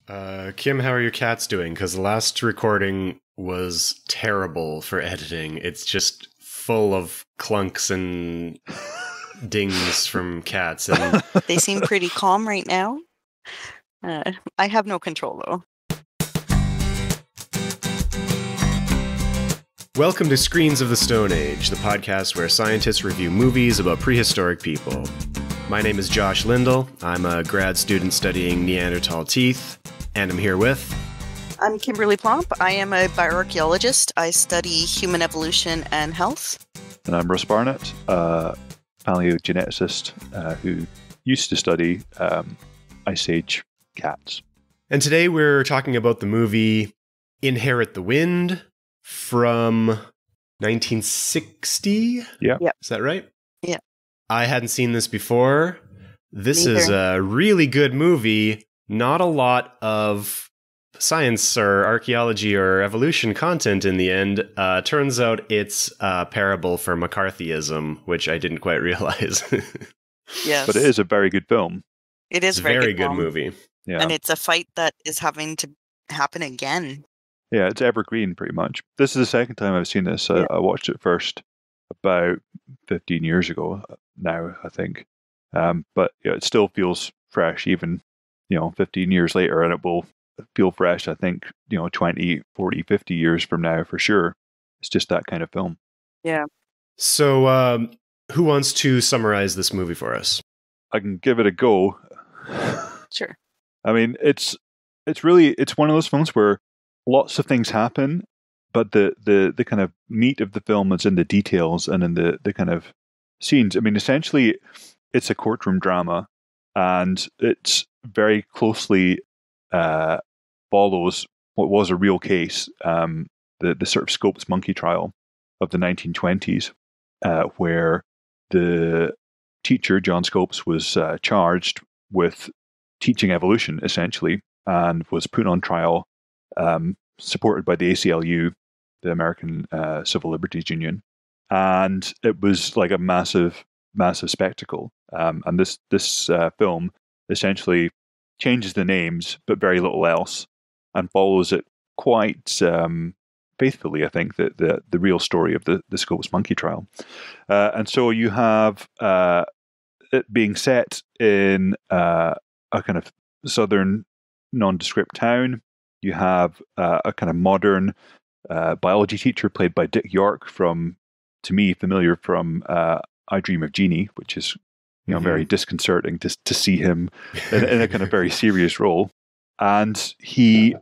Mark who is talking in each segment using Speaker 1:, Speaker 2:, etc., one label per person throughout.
Speaker 1: Kim, how are your cats doing? Because the last recording was terrible for editing. It's just full of clunks and dings from cats. And
Speaker 2: They seem pretty calm right now. I have no control, though.
Speaker 1: welcome to Screens of the Stone Age, the podcast where scientists review movies about prehistoric people. My name is Josh Lindell. I'm a grad student studying Neanderthal teeth, and I'm here with...
Speaker 2: I'm Kimberly Plomp. I am a bioarchaeologist. I study human evolution and health.
Speaker 3: And I'm Russ Barnett, a paleogeneticist who used to study Ice Age cats.
Speaker 1: And today we're talking about the movie Inherit the Wind from 1960?
Speaker 3: Yeah.
Speaker 1: Is that right?
Speaker 2: Yeah.
Speaker 1: I hadn't seen this before. This
Speaker 2: Me
Speaker 1: is
Speaker 2: either.
Speaker 1: a really good movie. Not a lot of science or archaeology or evolution content in the end. Turns out it's a parable for McCarthyism, which I didn't quite realize.
Speaker 2: Yes.
Speaker 3: But it is a very good film.
Speaker 2: It
Speaker 1: It's
Speaker 2: is
Speaker 1: a very good
Speaker 2: film.
Speaker 1: movie.
Speaker 3: Yeah.
Speaker 2: And it's a fight that is having to happen again.
Speaker 3: Yeah, it's evergreen pretty much. This is the second time I've seen this.
Speaker 2: Yeah.
Speaker 3: I watched it first about 15 years ago now, I think. But yeah, it still feels fresh even, 15 years later, and it will feel fresh, I think, 20, 40, 50 years from now for sure. It's just that kind of film.
Speaker 2: Yeah.
Speaker 1: So, who wants to summarize this movie for us?
Speaker 3: I can give it a go.
Speaker 2: Sure.
Speaker 3: I mean, it's one of those films where lots of things happen, but the kind of meat of the film is in the details and in the kind of scenes. I mean, essentially, it's a courtroom drama, and it's very closely follows what was a real case, the sort of Scopes monkey trial of the 1920s, where the teacher, John Scopes, was charged with teaching evolution, essentially, and was put on trial, supported by the ACLU, the American Civil Liberties Union. And it was like a massive, massive spectacle. And this film essentially changes the names, but very little else, and follows it quite faithfully, I think, the real story of the Scopes monkey trial. And so you have it being set in a kind of southern nondescript town. You have a kind of modern biology teacher played by Dick York, to me, familiar from I Dream of Jeannie, which is very disconcerting to see him in a kind of very serious role. And he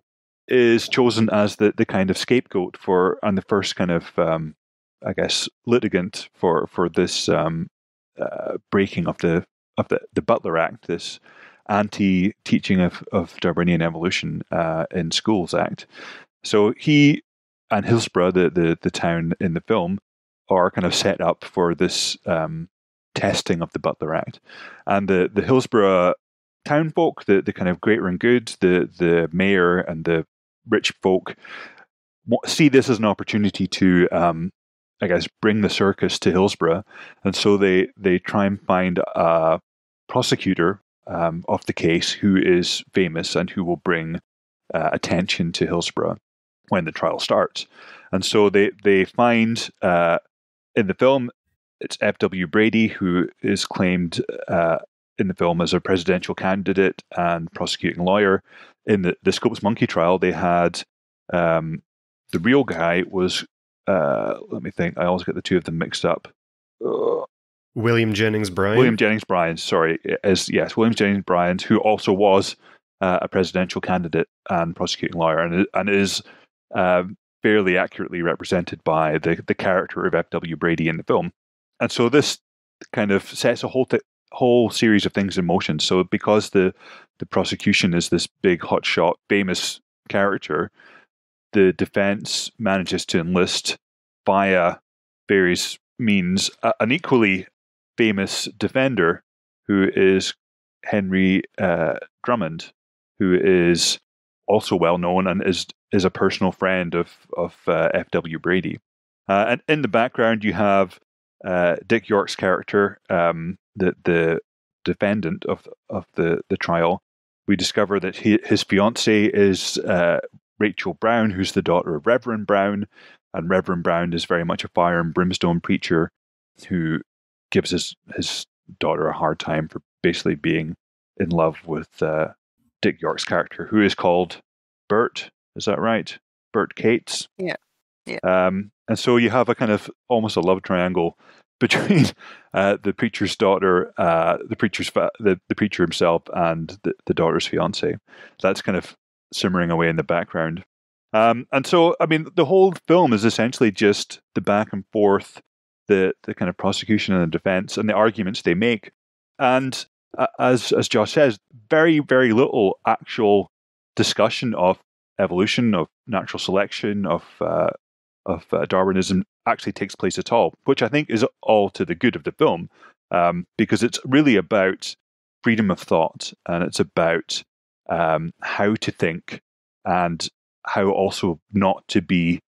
Speaker 3: is chosen as the kind of scapegoat and the first kind of, I guess, litigant for this breaking of the Butler Act, this anti-teaching of Darwinian evolution in schools act. So he and Hillsborough, the town in the film, are kind of set up for this testing of the Butler Act. And the Hillsborough town folk, the kind of greater and good, the mayor and the rich folk, see this as an opportunity to, I guess, bring the circus to Hillsborough. And so they try and find a prosecutor of the case who is famous and who will bring attention to Hillsborough when the trial starts. And so they find, in the film, it's F.W. Brady, who is claimed in the film as a presidential candidate and prosecuting lawyer. In the Scopes monkey trial, they had the real guy was, let me think, I always get the two of them mixed up.
Speaker 1: William Jennings Bryan?
Speaker 3: William Jennings Bryan, sorry. William Jennings Bryan, who also was a presidential candidate and prosecuting lawyer, and is fairly accurately represented by the character of F.W. Brady in the film. And so this kind of sets a whole series of things in motion. So because the prosecution is this big, hotshot, famous character, the defense manages to enlist via various means an equally famous defender, who is Henry Drummond, who is also well known and is a personal friend of F.W. Brady. And in the background, you have Dick York's character, the defendant of the trial, We discover that his fiancée is Rachel Brown, who's the daughter of Reverend Brown, and Reverend Brown is very much a fire and brimstone preacher who gives his daughter a hard time for basically being in love with Dick York's character, who is called Bert. Is that right? Bert Cates.
Speaker 2: Yeah.
Speaker 3: And so you have a kind of almost a love triangle between the preacher's daughter, the preacher himself, and the daughter's fiance. That's kind of simmering away in the background. And so, I mean, the whole film is essentially just the back and forth, the kind of prosecution and the defense, and the arguments they make. And as Josh says, very, very little actual discussion of evolution, of natural selection, of Darwinism actually takes place at all, which I think is all to the good of the film, because it's really about freedom of thought, and it's about how to think and how also not to be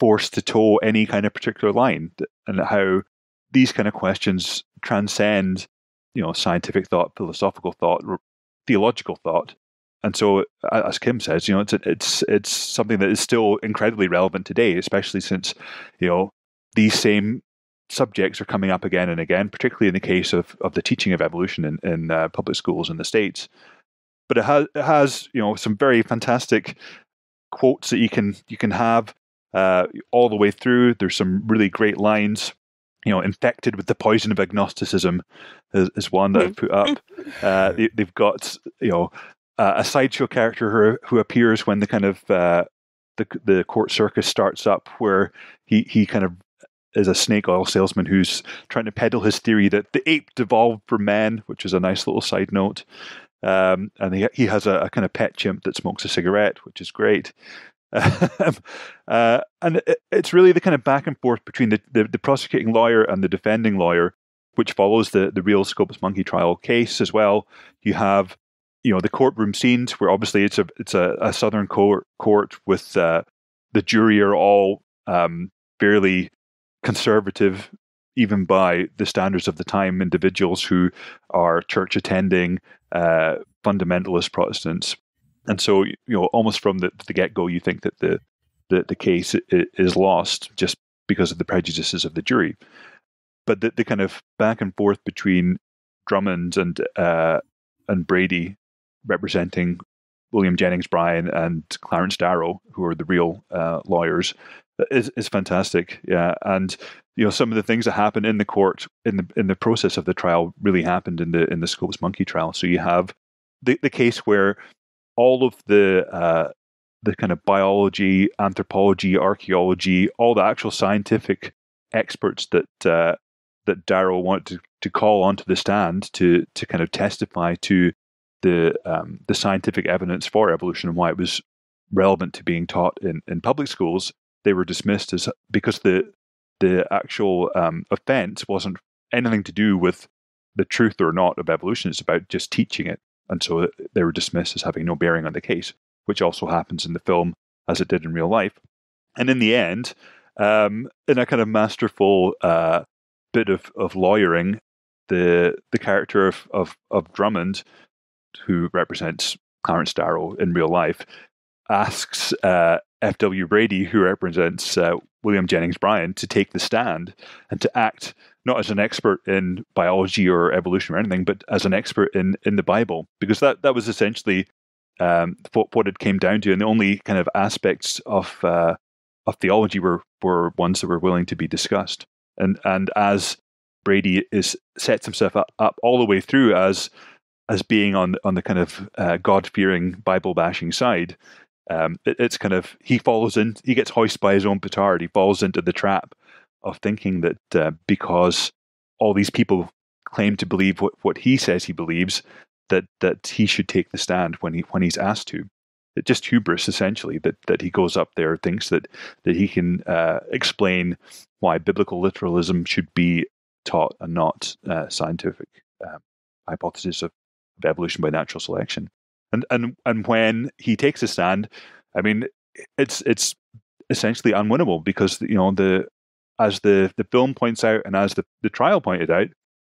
Speaker 3: forced to toe any kind of particular line, and how these kind of questions transcend, scientific thought, philosophical thought, theological thought. And so, as Kim says, it's something that is still incredibly relevant today, especially since, these same subjects are coming up again and again, particularly in the case of the teaching of evolution in public schools in the States. But it has some very fantastic quotes that you can have all the way through. There's some really great lines. Infected with the poison of agnosticism is one that I've put up. They've got a sideshow character who appears when the kind of the court circus starts up, where he kind of is a snake oil salesman who's trying to peddle his theory that the ape evolved from man, which is a nice little side note. And he has a kind of pet chimp that smokes a cigarette, which is great. And it's really the kind of back and forth between the prosecuting lawyer and the defending lawyer, which follows the real Scopus Monkey trial case as well. You have the courtroom scenes where obviously it's a southern court with the jury are all fairly conservative, even by the standards of the time, individuals who are church attending fundamentalist Protestants. And so, almost from the get-go, you think that the case is lost just because of the prejudices of the jury. But the kind of back and forth between Drummond and Brady, representing William Jennings Bryan and Clarence Darrow, who are the real lawyers, is fantastic. Yeah, and some of the things that happen in the court in the process of the trial really happened in the Scopus Monkey trial. So you have the case where all of the kind of biology, anthropology, archaeology, all the actual scientific experts that Darrow wanted to call onto the stand to kind of testify to the scientific evidence for evolution and why it was relevant to being taught in public schools, they were dismissed as because the actual offense wasn't anything to do with the truth or not of evolution. It's about just teaching it. And so they were dismissed as having no bearing on the case, which also happens in the film as it did in real life. And in the end, in a kind of masterful bit of lawyering, the character of Drummond, who represents Clarence Darrow in real life, asks F.W. Brady, who represents William Jennings Bryan, to take the stand and to act not as an expert in biology or evolution or anything, but as an expert in the Bible, because that was essentially what it came down to, and the only kind of aspects of theology were ones that were willing to be discussed. And as Brady sets himself up all the way through as being on the kind of God-fearing, Bible-bashing side, it's kind of he gets hoisted by his own petard. He falls into the trap of thinking that because all these people claim to believe what he says he believes, that he should take the stand when he's asked to. It's just hubris, essentially, that he goes up there, thinks that he can explain why biblical literalism should be taught and not scientific hypothesis of evolution by natural selection. And when he takes a stand, I mean, it's essentially unwinnable because as the film points out and as the trial pointed out,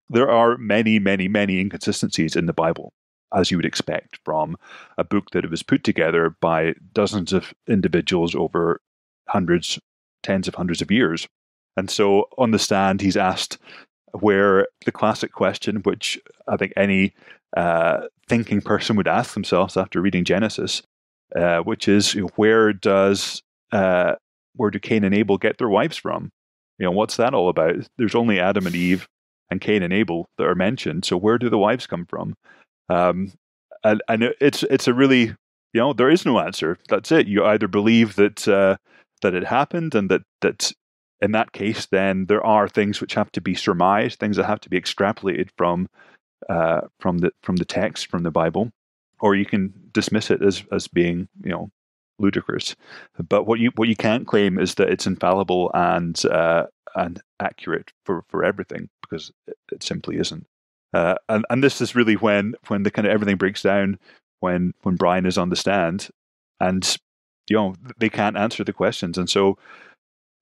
Speaker 3: there are many, many, many inconsistencies in the Bible. as you would expect from a book that was put together by dozens of individuals over hundreds, tens of hundreds of years. And so on the stand, he's asked where the classic question, which I think any thinking person would ask themselves after reading Genesis, which is, where do Cain and Abel get their wives from? What's that all about? There's only Adam and Eve and Cain and Abel that are mentioned. So where do the wives come from? And it's a really, there is no answer. That's it. You either believe that it happened, and that in that case, then there are things which have to be surmised, things that have to be extrapolated from the text, from the Bible, or you can dismiss it as being, ludicrous. But what you can't claim is that it's infallible and accurate for everything, because it simply isn't. And this is really when the kind of everything breaks down, when Brian is on the stand, and they can't answer the questions, and so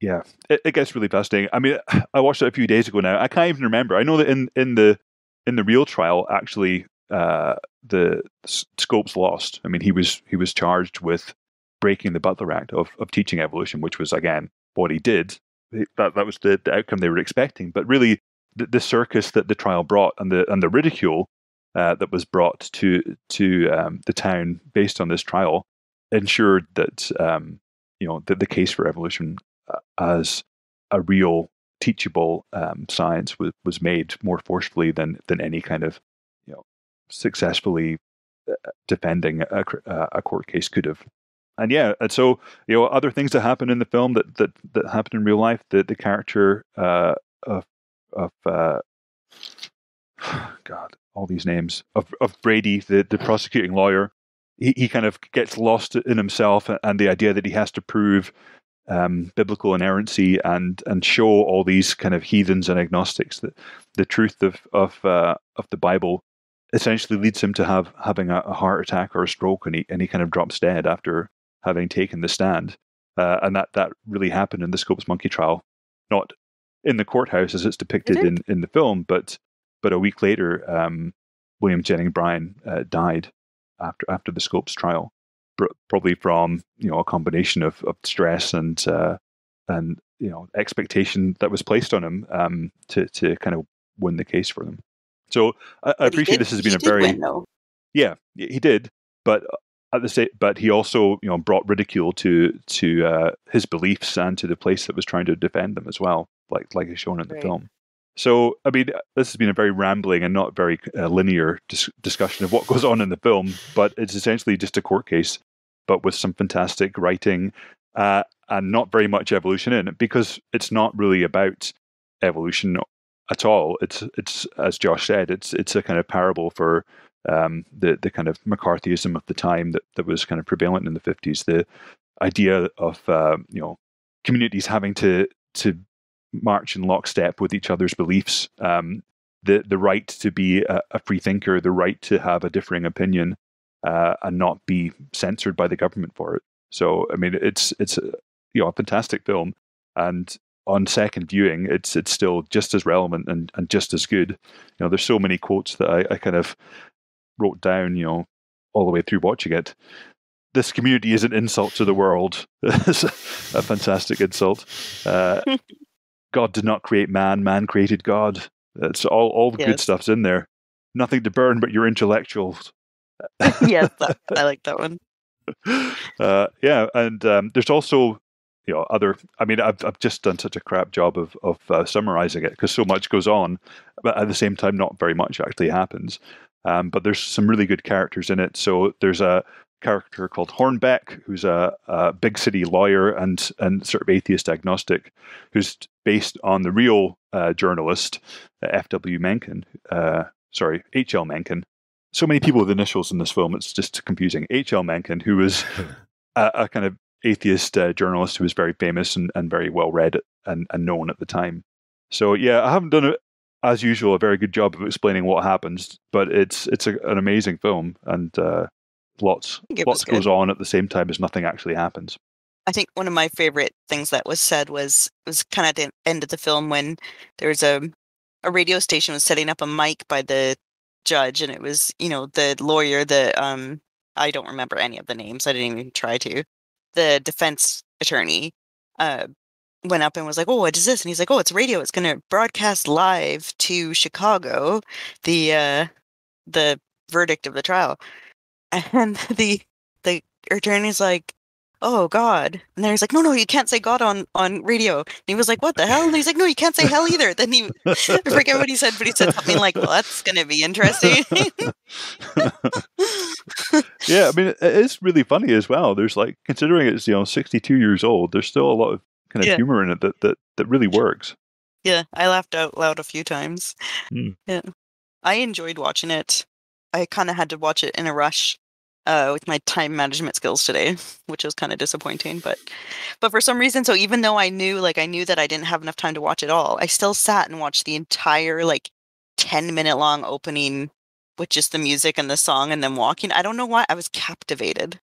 Speaker 3: it gets really fascinating. I mean, I watched it a few days ago now. I can't even remember. I know that in the real trial, actually, the Scopes lost. I mean, he was charged with breaking the Butler Act of teaching evolution, which was, again, what he did. That was the outcome they were expecting. But really, the circus that the trial brought, and the ridicule that was brought to the town based on this trial, ensured that that the case for evolution as a real teachable science was made more forcefully than any kind of successfully defending a court case could have. And so other things that happen in the film that happen in real life. The character of God, all these names of Brady, the prosecuting lawyer, he kind of gets lost in himself, and the idea that he has to prove biblical inerrancy and show all these kind of heathens and agnostics that the truth of the Bible essentially leads him to having a heart attack or a stroke, and he kind of drops dead after having taken the stand. And that really happened in the Scopes Monkey trial, not in the courthouse as it's depicted in the film, but a week later, William Jennings Bryan died after the Scopes trial, probably from a combination of stress and expectation that was placed on him to kind of win the case for them. So I appreciate this has been a very he did, but but he also brought ridicule to his beliefs and to the place that was trying to defend them as well, like is shown in the film. So I mean, this has been a very rambling and not very linear discussion of what goes on in the film, but it's essentially just a court case, but with some fantastic writing and not very much evolution in it, because it's not really about evolution at all. It's as Josh said, it's a kind of parable for the kind of McCarthyism of the time that was kind of prevalent in the 50s. The idea of communities having to march in lockstep with each other's beliefs, the right to be a free thinker, the right to have a differing opinion, and not be censored by the government for it. So I mean, it's a fantastic film, and on second viewing, it's still just as relevant and just as good. There's so many quotes that I kind of wrote down, all the way through watching it. This community is an insult to the world. It's a fantastic insult. God did not create man; man created God. It's all the good stuff's in there. Nothing to burn but your intellectuals.
Speaker 2: Yes, I like that one.
Speaker 3: And there's also other. I mean, I've just done such a crap job of summarizing it because so much goes on, but at the same time, not very much actually happens. But there's some really good characters in it. So there's a character called Hornbeck, who's a big city lawyer and sort of atheist agnostic, who's based on the real journalist F.W. Mencken. H.L. Mencken. So many people with initials in this film, it's just confusing. H.L. Mencken, who was a kind of atheist journalist who was very famous and very well read and known at the time. So I haven't done, as usual, a very good job of explaining what happens, but it's an amazing film, and lots goes on at the same time as nothing actually happens.
Speaker 2: I think one of my favorite things that was said was kind of at the end of the film when there was a radio station was setting up a mic by the judge, and it was, the lawyer, I don't remember any of the names. I didn't even try to. The defense attorney went up and was like, "Oh, what is this?" And he's like, "Oh, it's radio. It's going to broadcast live to Chicago the verdict of the trial." And the attorney's like, "Oh, God." And then he's like, "No, you can't say God on radio." And he was like, "What the hell?" And he's like, "No, you can't say hell either." Then I forget what he said, but he said something like, "Well, that's going to be interesting."
Speaker 3: Yeah, I mean, it is really funny as well. There's like, considering it's 62 years old, there's still a lot of kind of humor in it that really works.
Speaker 2: Yeah, I laughed out loud a few times.
Speaker 3: Mm.
Speaker 2: Yeah, I enjoyed watching it. I kind of had to watch it in a rush with my time management skills today, which was kind of disappointing. But for some reason, so even though I knew that I didn't have enough time to watch it all, I still sat and watched the entire 10-minute long opening with just the music and the song and them walking. I don't know why. I was captivated.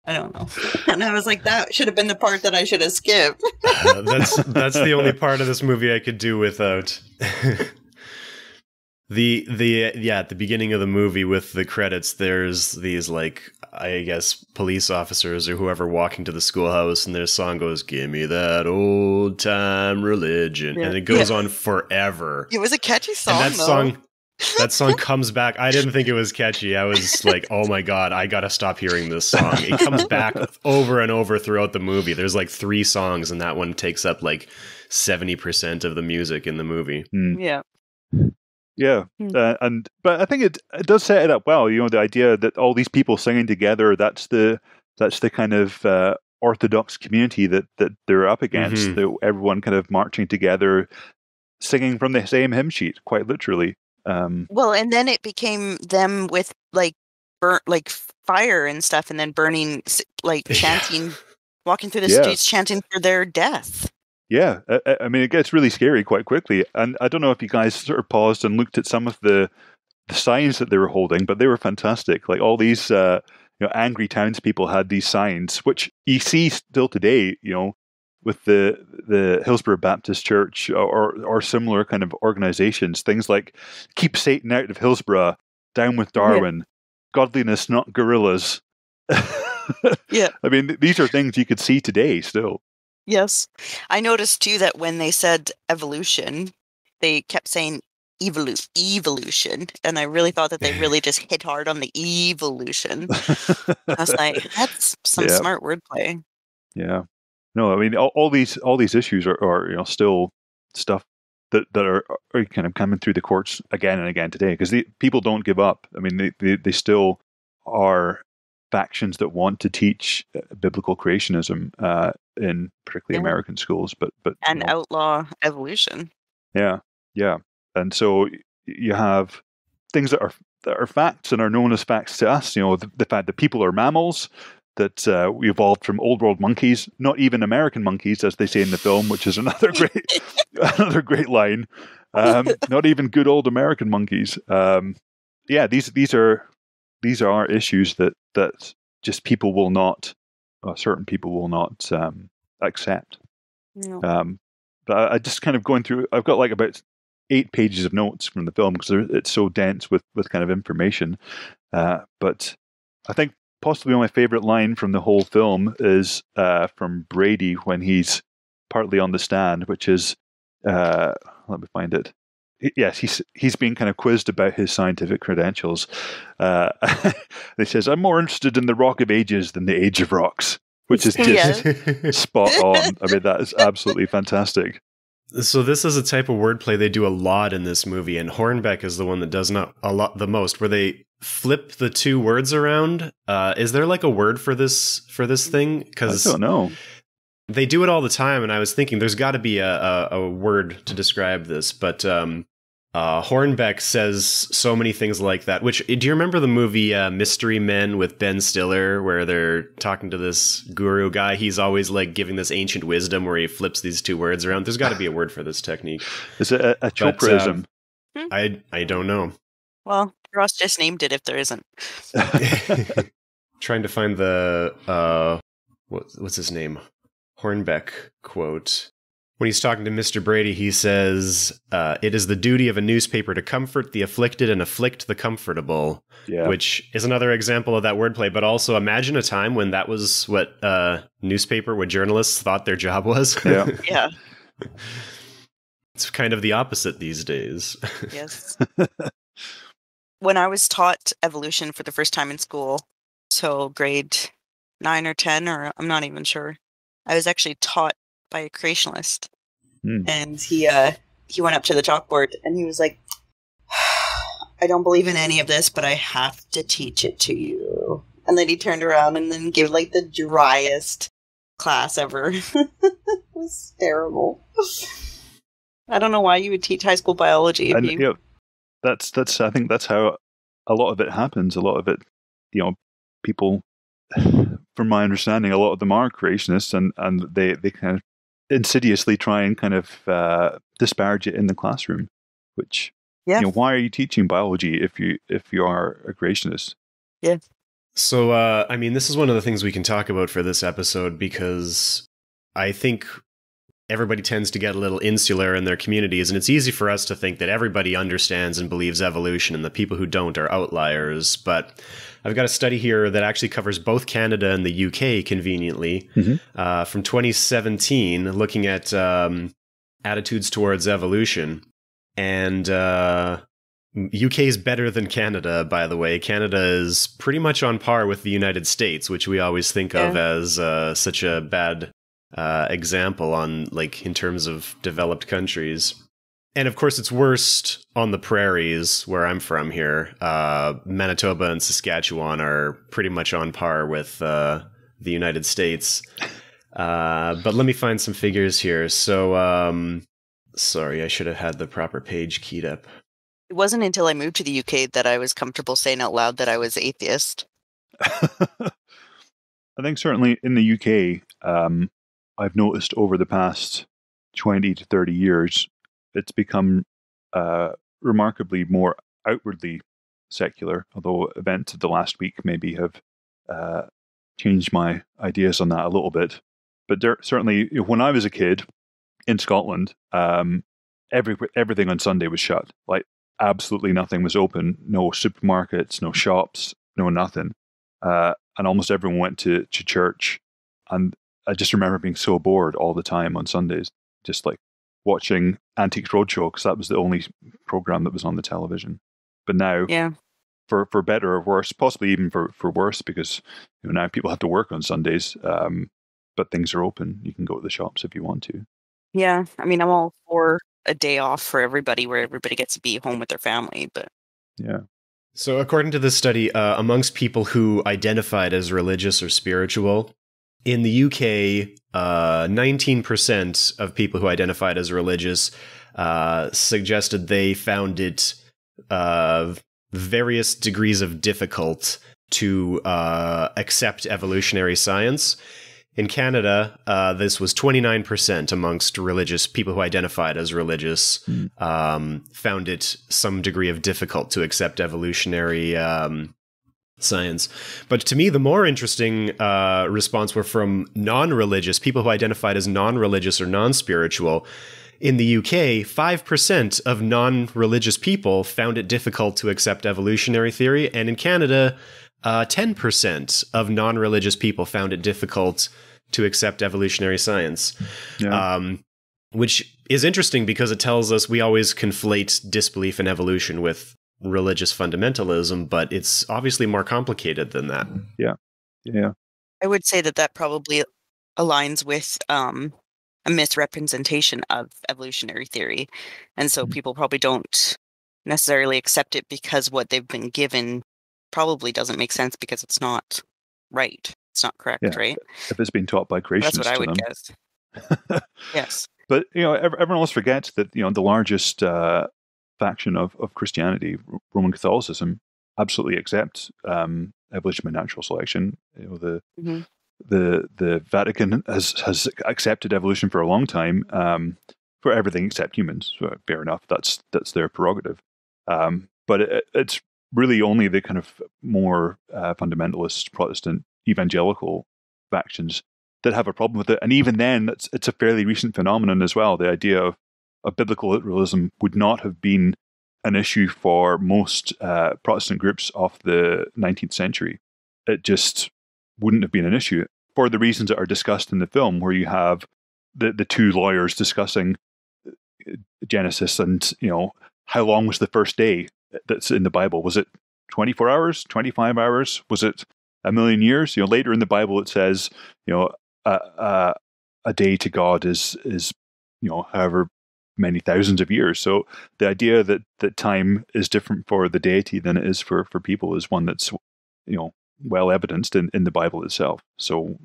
Speaker 2: I don't know. And I was like, that should have been the part that I should have skipped.
Speaker 1: That's the only part of this movie I could do without. At the beginning of the movie with the credits, there's these I guess police officers or whoever walking to the schoolhouse, and their song goes, "Give me that old time religion," and it goes on forever.
Speaker 2: It was a catchy song,
Speaker 1: and that song comes back. I didn't think it was catchy. I was like, "Oh my God, I gotta stop hearing this song." It comes back over and over throughout the movie. There's 3 songs, and that one takes up 70% of the music in the movie.
Speaker 2: Yeah.
Speaker 3: Yeah, but I think it does set it up well. The idea that all these people singing together, that's the kind of orthodox community that they're up against. Mm-hmm. Everyone kind of marching together, singing from the same hymn sheet, quite literally.
Speaker 2: Well, and then it became them with fire and stuff, and then burning, chanting, walking through the streets, chanting for their death.
Speaker 3: Yeah, I mean, it gets really scary quite quickly. And I don't know if you guys sort of paused and looked at some of the signs that they were holding, but they were fantastic. All these angry townspeople had these signs, which you see still today, with the Hillsborough Baptist Church or similar kind of organizations. Things like "Keep Satan out of Hillsborough," "Down with Darwin," "Godliness, not gorillas."
Speaker 2: Yeah.
Speaker 3: I mean, these are things you could see today still.
Speaker 2: Yes. I noticed too that when they said evolution, they kept saying evolution. And I really thought that they really just hit hard on the evolution. I was like, that's some smart wordplay.
Speaker 3: Yeah. No, I mean, all these issues are still stuff that are kind of coming through the courts again and again today, because people don't give up. I mean, they still are factions that want to teach biblical creationism in particularly American schools, but
Speaker 2: outlaw evolution.
Speaker 3: Yeah, and so you have things that are facts and are known as facts to us. The fact that people are mammals, that we evolved from old world monkeys, not even American monkeys, as they say in the film, which is another great line. Not even good old American monkeys. These are issues that just people will not, certain people will not accept. No. But I just kind of going through, I've got about 8 pages of notes from the film because it's so dense with kind of information. But I think possibly my favorite line from the whole film is from Brady when he's partly on the stand, which is, let me find it. Yes, he's being kind of quizzed about his scientific credentials. He says, "I'm more interested in the Rock of Ages than the Age of Rocks," which is just spot on. I mean, that is absolutely fantastic.
Speaker 1: So this is a type of wordplay they do a lot in this movie, and Hornbeck is the one that does not a lot the most, where they flip the 2 words around. Is there a word for this thing? Because
Speaker 3: I don't know.
Speaker 1: They do it all the time, and I was thinking there's got to be a word to describe this, but Hornbeck says so many things like that. Which, do you remember the movie Mystery Men with Ben Stiller, where they're talking to this guru guy? He's always giving this ancient wisdom where he flips these 2 words around. There's got to be a word for this technique.
Speaker 3: Is it a Chopraism?
Speaker 1: I don't know.
Speaker 2: Well, Ross just named it if there isn't.
Speaker 1: Trying to find the what's his name? Hornbeck quote. When he's talking to Mr. Brady, he says, it is the duty of a newspaper to comfort the afflicted and afflict the comfortable, which is another example of that wordplay. But also imagine a time when that was what journalists thought their job was.
Speaker 3: Yeah.
Speaker 2: Yeah.
Speaker 1: It's kind of the opposite these days.
Speaker 2: Yes. When I was taught evolution for the first time in school, so grade 9 or 10, or I'm not even sure, I was actually taught by a creationist. And he went up to the chalkboard and he was like, I don't believe in any of this, but I have to teach it to you. And then he turned around and then gave like the driest class ever. It was terrible. I don't know why you would teach high school biology.
Speaker 3: And, that's I think that's how a lot of it happens. A lot of it, people, from my understanding, a lot of them are creationists, and they kind of insidiously try and kind of disparage it in the classroom. Which, why are you teaching biology if you are a creationist?
Speaker 2: Yeah.
Speaker 1: So, this is one of the things we can talk about for this episode, because I think everybody tends to get a little insular in their communities, and it's easy for us to think that everybody understands and believes evolution, and the people who don't are outliers. But I've got a study here that actually covers both Canada and the UK, conveniently, from 2017, looking at attitudes towards evolution. And UK is better than Canada, by the way. Canada is pretty much on par with the United States, which we always think of as such a bad example on, like, in terms of developed countries. And of course, it's worst on the prairies where I'm from here. Manitoba and Saskatchewan are pretty much on par with the United States. But let me find some figures here. So, sorry, I should have had the proper page keyed up.
Speaker 2: It wasn't until I moved to the UK that I was comfortable saying out loud that I was atheist.
Speaker 3: I think certainly in the UK, I've noticed over the past 20 to 30 years, it's become remarkably more outwardly secular, although events of the last week maybe have changed my ideas on that a little bit. But certainly, when I was a kid in Scotland, everything on Sunday was shut. Like, absolutely nothing was open. No supermarkets, no shops, no nothing. And almost everyone went to church. And I just remember being so bored all the time on Sundays, just like watching Antiques Roadshow, because that was the only program that was on the television. But now, for better or worse, possibly even for worse, because now people have to work on Sundays, but things are open. You can go to the shops if you want to.
Speaker 2: Yeah, I'm all for a day off for everybody, where everybody gets to be home with their family, but
Speaker 3: yeah.
Speaker 1: So according to this study, amongst people who identified as religious or spiritual, in the UK, 19% of people who identified as religious suggested they found it various degrees of difficult to accept evolutionary science. In Canada, this was 29% amongst religious people who identified as religious found it some degree of difficult to accept evolutionary science. But to me, the more interesting response were from non-religious, people who identified as non-religious or non-spiritual. In the UK, 5% of non-religious people found it difficult to accept evolutionary theory, and in Canada, 10% of non-religious people found it difficult to accept evolutionary science. Yeah. Which is interesting because it tells us we always conflate disbelief in evolution with religious fundamentalism, but it's obviously more complicated than that.
Speaker 3: Yeah.
Speaker 2: I would say that probably aligns with a misrepresentation of evolutionary theory. And so people probably don't necessarily accept it because what they've been given probably doesn't make sense, because it's not right. It's not correct, right?
Speaker 3: If it's been taught by creationists.
Speaker 2: That's what I would guess. Yes.
Speaker 3: But, everyone else forgets that, the largest faction of Christianity, Roman Catholicism, absolutely accepts evolution by natural selection. The Vatican has accepted evolution for a long time, for everything except humans. So fair enough, that's their prerogative. But it's really only the kind of more fundamentalist Protestant evangelical factions that have a problem with it. And even then, it's a fairly recent phenomenon as well. The idea of biblical literalism would not have been an issue for most Protestant groups of the 19th century. It just wouldn't have been an issue for the reasons that are discussed in the film, where you have the two lawyers discussing Genesis and, how long was the first day that's in the Bible? Was it 24 hours, 25 hours? Was it a million years? Later in the Bible it says, a day to God is however many thousands of years. So the idea that time is different for the deity than it is for people is one that's well evidenced in the Bible itself. So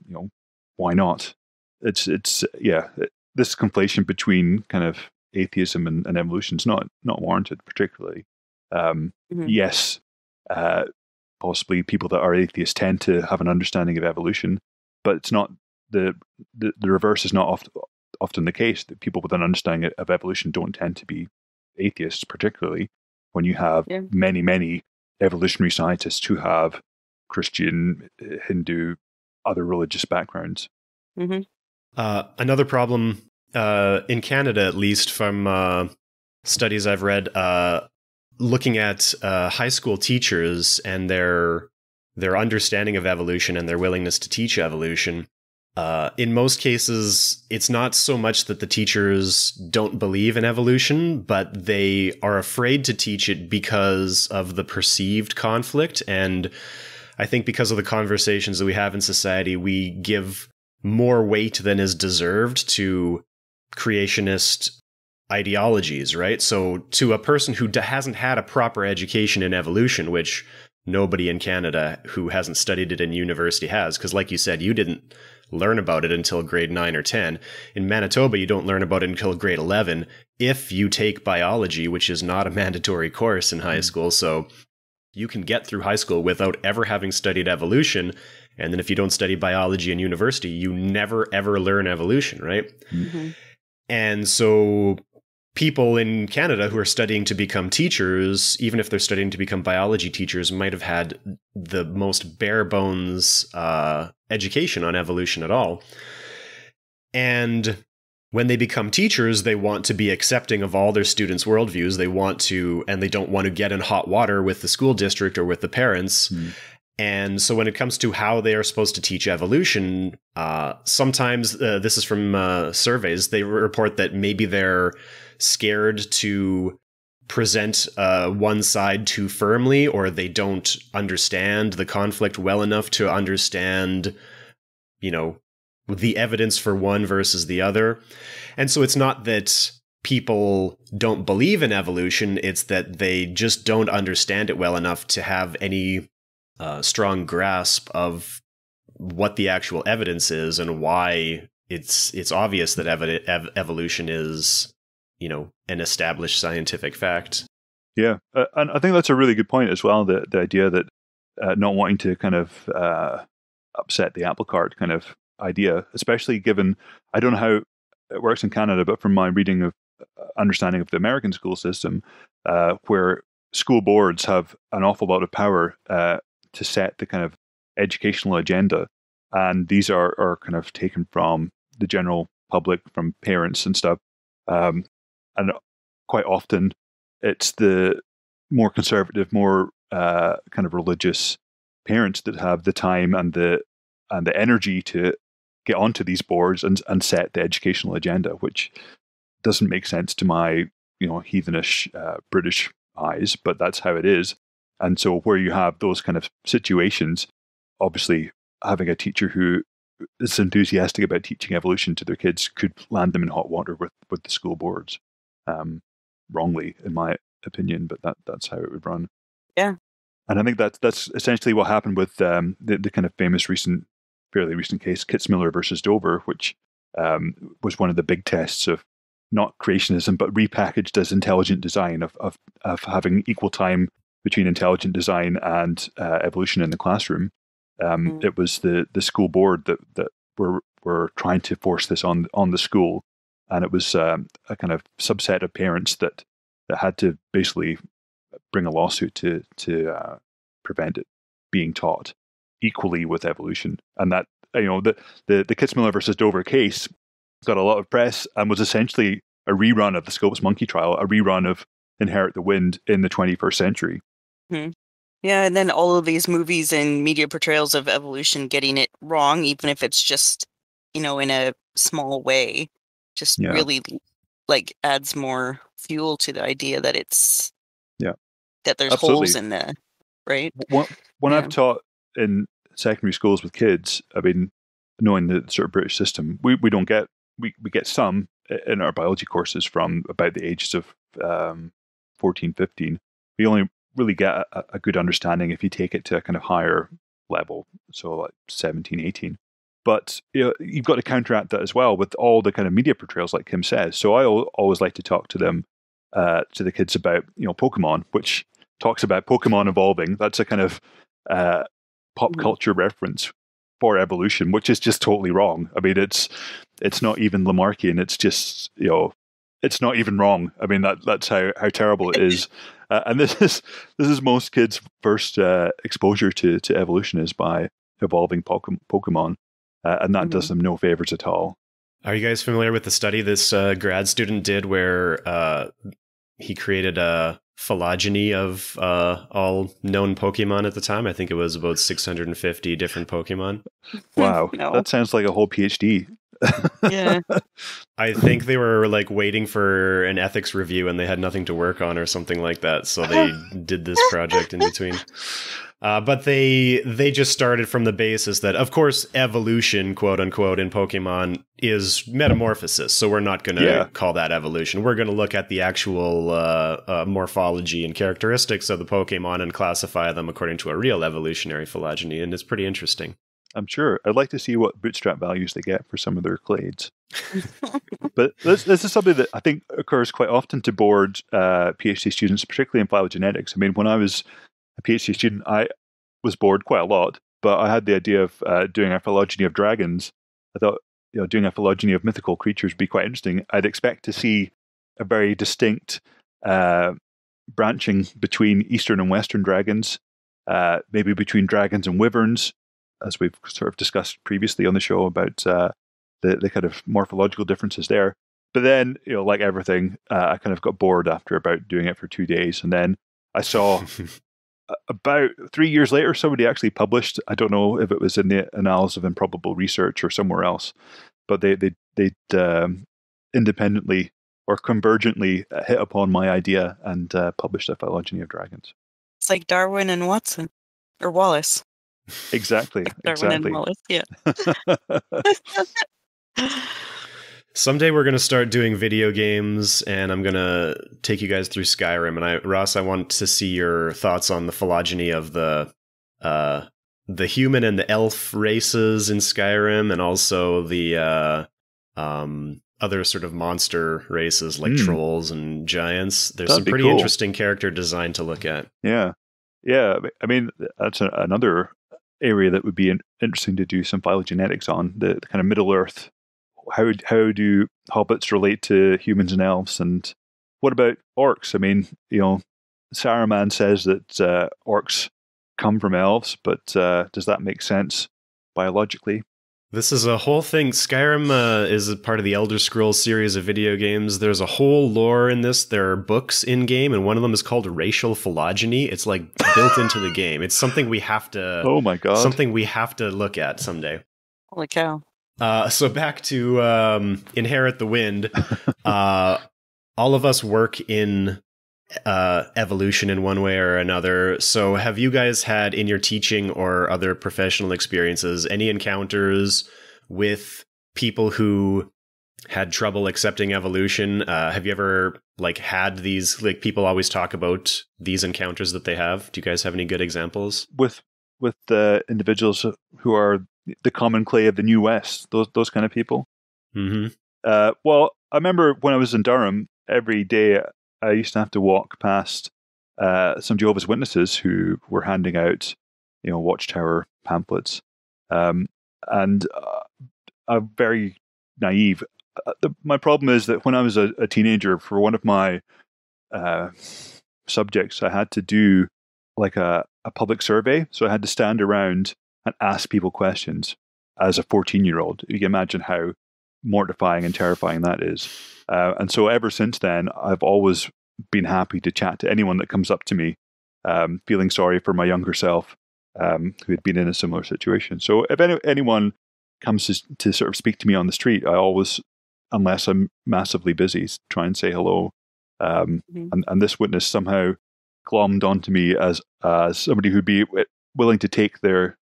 Speaker 3: why not? It's this conflation between kind of atheism and evolution is not warranted particularly. Yes, possibly people that are atheists tend to have an understanding of evolution, but it's not the reverse is not often the case. That people with an understanding of evolution don't tend to be atheists, particularly when you have many evolutionary scientists who have Christian, Hindu, other religious backgrounds.
Speaker 1: Another problem in Canada, at least from studies I've read, looking at high school teachers and their understanding of evolution and their willingness to teach evolution. In most cases, it's not so much that the teachers don't believe in evolution, but they are afraid to teach it because of the perceived conflict. And I think because of the conversations that we have in society, we give more weight than is deserved to creationist ideologies, right? So to a person who hasn't had a proper education in evolution, which nobody in Canada who hasn't studied it in university has, because like you said, you didn't learn about it until grade 9 or 10. In Manitoba, you don't learn about it until grade 11 if you take biology, which is not a mandatory course in high school. So you can get through high school without ever having studied evolution. And then if you don't study biology in university, you never, ever learn evolution, right? And so people in Canada who are studying to become teachers, even if they're studying to become biology teachers, might have had the most bare bones education on evolution at all. And when they become teachers, they want to be accepting of all their students' worldviews. They want to, and they don't want to get in hot water with the school district or with the parents. And so when it comes to how they are supposed to teach evolution, sometimes this is from surveys, they report that maybe they're scared to present one side too firmly, or they don't understand the conflict well enough to understand, the evidence for one versus the other. And so it's not that people don't believe in evolution, it's that they just don't understand it well enough to have any strong grasp of what the actual evidence is and why it's obvious that evolution is, an established scientific fact.
Speaker 3: Yeah, and I think that's a really good point as well, the idea that not wanting to kind of upset the apple cart kind of idea, especially given, I don't know how it works in Canada, but from my reading of understanding of the American school system, where school boards have an awful lot of power to set the kind of educational agenda, and these are kind of taken from the general public, from parents and stuff, and quite often it's the more conservative, more kind of religious parents that have the time and the energy to get onto these boards and set the educational agenda, which doesn't make sense to my heathenish British eyes, but that's how it is. And so where you have those kind of situations, obviously having a teacher who is enthusiastic about teaching evolution to their kids could land them in hot water with the school boards. Wrongly, in my opinion, but that's how it would run.
Speaker 2: Yeah.
Speaker 3: And I think that's essentially what happened with the kind of famous fairly recent case, Kitzmiller versus Dover, which was one of the big tests of not creationism, but repackaged as intelligent design, of having equal time between intelligent design and evolution in the classroom. It was the school board that were trying to force this on the school, and it was a kind of subset of parents that had to basically bring a lawsuit to prevent it being taught equally with evolution. And that the Kitzmiller versus Dover case got a lot of press and was essentially a rerun of the Scopes monkey trial, a rerun of Inherit the Wind in the 21st century.
Speaker 2: Hmm. Yeah, and then all of these movies and media portrayals of evolution getting it wrong, even if it's just, in a small way, just really like adds more fuel to the idea that it's that there's
Speaker 3: Absolutely.
Speaker 2: holes in the right.
Speaker 3: When I've taught in secondary schools with kids, I mean, knowing the sort of British system, we don't get we get some in our biology courses from about the ages of 14, 15. We only really get a good understanding if you take it to a kind of higher level, so like 17, 18. But you've got to counteract that as well with all the kind of media portrayals, like Kim says. So I always like to talk to them, to the kids about Pokemon, which talks about Pokemon evolving. That's a kind of pop culture reference for evolution, which is just totally wrong. I mean, it's not even Lamarckian. It's just it's not even wrong. I mean, that's how terrible it is. And this is most kids' first exposure to evolution is by evolving Pokemon, and that does them no favors at all.
Speaker 1: Are you guys familiar with the study this grad student did where he created a phylogeny of all known Pokemon at the time? I think it was about 650 different Pokemon.
Speaker 3: Wow,
Speaker 2: No.
Speaker 3: That sounds like a whole PhD.
Speaker 2: Yeah.
Speaker 1: I think they were like waiting for an ethics review and they had nothing to work on or something like that, so they did this project in between. But they just started from the basis that, of course, evolution, quote unquote, in Pokemon is metamorphosis. So we're not going to call that evolution. We're going to look at the actual morphology and characteristics of the Pokemon and classify them according to a real evolutionary phylogeny. And it's pretty interesting.
Speaker 3: I'm sure. I'd like to see what bootstrap values they get for some of their clades. But this is something that I think occurs quite often to bored PhD students, particularly in phylogenetics. I mean, when I was a PhD student, I was bored quite a lot, but I had the idea of doing a phylogeny of dragons. I thought, doing a phylogeny of mythical creatures would be quite interesting. I'd expect to see a very distinct branching between Eastern and Western dragons, maybe between dragons and wyverns, as we've sort of discussed previously on the show about the kind of morphological differences there. But then, like everything, I kind of got bored after about doing it for 2 days. And then I saw about 3 years later, somebody actually published, I don't know if it was in the Annals of Improbable Research or somewhere else, but they independently or convergently hit upon my idea and published a phylogeny of dragons.
Speaker 2: It's like Darwin and Watson, or Wallace.
Speaker 3: Exactly.
Speaker 2: Like Darwin and Wallace, yeah.
Speaker 1: Someday we're going to start doing video games, and I'm going to take you guys through Skyrim. And Ross, I want to see your thoughts on the phylogeny of the human and the elf races in Skyrim, and also the other sort of monster races like trolls and giants. There's some pretty interesting character design to look at.
Speaker 3: Yeah. I mean, that's another area that would be interesting to do some phylogenetics on, the kind of Middle Earth. How do hobbits relate to humans and elves? And what about orcs? I mean, Saruman says that orcs come from elves, but does that make sense biologically?
Speaker 1: This is a whole thing. Skyrim is a part of the Elder Scrolls series of video games. There's a whole lore in this. There are books in game, and one of them is called Racial Phylogeny. It's like built into the game. It's something we have to.
Speaker 3: Oh my god!
Speaker 1: Something we have to look at someday.
Speaker 2: Holy cow!
Speaker 1: So back to Inherit the Wind. All of us work in evolution in one way or another. So have you guys had in your teaching or other professional experiences any encounters with people who had trouble accepting evolution? Have you ever had these, people always talk about these encounters that they have? Do you guys have any good examples?
Speaker 3: With the individuals who are the common clay of the New West, those kind of people?
Speaker 1: Mm-hmm.
Speaker 3: Well, I remember when I was in Durham, every day I used to have to walk past some Jehovah's Witnesses who were handing out, Watchtower pamphlets. And I'm very naive. My problem is that when I was a teenager, for one of my subjects, I had to do like a public survey. So I had to stand around and ask people questions. as a 14-year-old. You can imagine how mortifying and terrifying that is. And so ever since then, I've always been happy to chat to anyone that comes up to me, feeling sorry for my younger self, who had been in a similar situation. So if anyone comes to sort of speak to me on the street, I always, unless I'm massively busy, try and say hello. And this witness somehow glommed onto me as somebody who'd be willing to take their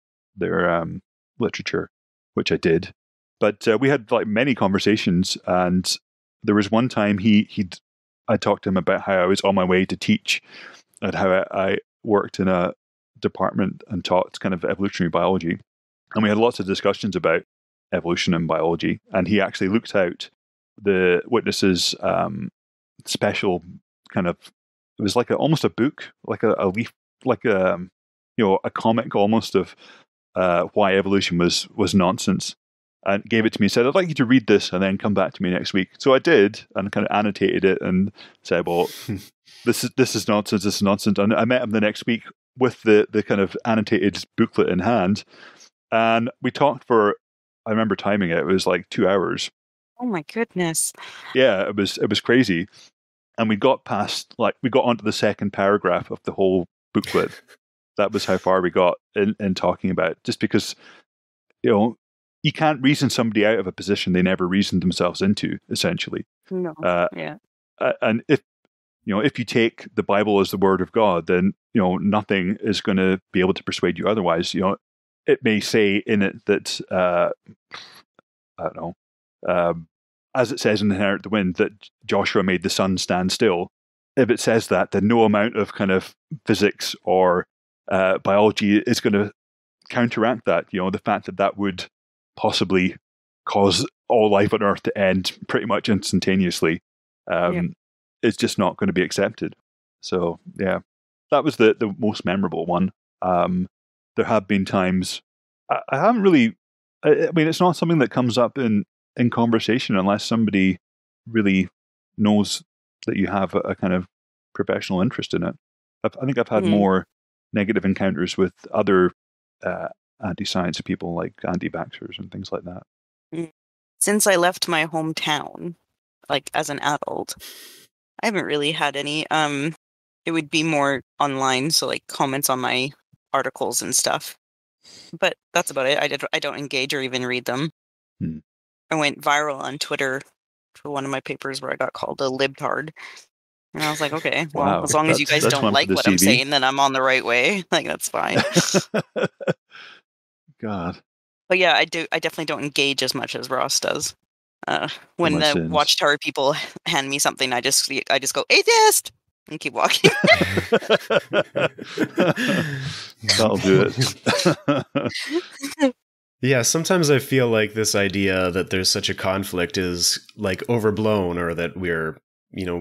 Speaker 3: literature, which I did. But we had like many conversations, and there was one time I talked to him about how I was on my way to teach, and how I worked in a department and taught kind of evolutionary biology, and we had lots of discussions about evolution and biology. And he actually looked out the witness's special kind of, it was like almost a book, like a leaf, like a comic almost of why evolution was nonsense, and gave it to me and said, I'd like you to read this and then come back to me next week. So I did, and kind of annotated it and said, well, this is nonsense, this is nonsense. And I met him the next week with the kind of annotated booklet in hand, and we talked for, I remember timing it, it was like 2 hours.
Speaker 2: Oh my goodness.
Speaker 3: Yeah, it was crazy. And we got onto the second paragraph of the whole booklet. That was how far we got in talking about it. Just because, you can't reason somebody out of a position they never reasoned themselves into, essentially.
Speaker 2: No. Yeah.
Speaker 3: And if you take the Bible as the word of God, then, nothing is going to be able to persuade you otherwise. It may say in it that, I don't know, as it says in Inherit the Wind, that Joshua made the sun stand still. If it says that, then no amount of kind of physics or biology is going to counteract that. The fact that would possibly cause all life on Earth to end pretty much instantaneously is just not going to be accepted. So, yeah, that was the most memorable one. There have been times I haven't really, I mean, it's not something that comes up in conversation unless somebody really knows that you have a kind of professional interest in it. I think I've had more negative encounters with other anti-science people, like anti-vaxxers and things like that.
Speaker 2: Since I left my hometown, like as an adult, I haven't really had any. It would be more online, so like comments on my articles and stuff. But that's about it. I don't engage or even read them. I went viral on Twitter for one of my papers where I got called a libtard. And I was like, okay, well,
Speaker 3: Wow,
Speaker 2: as long as you guys don't like what I'm saying, then I'm on the right way. Like, that's fine.
Speaker 3: God.
Speaker 2: But yeah, I definitely don't engage as much as Ross does. When the Watchtower people hand me something, I just go, atheist! And keep walking.
Speaker 3: That'll do it.
Speaker 1: Yeah, sometimes I feel like this idea that there's such a conflict is like overblown, or that we're,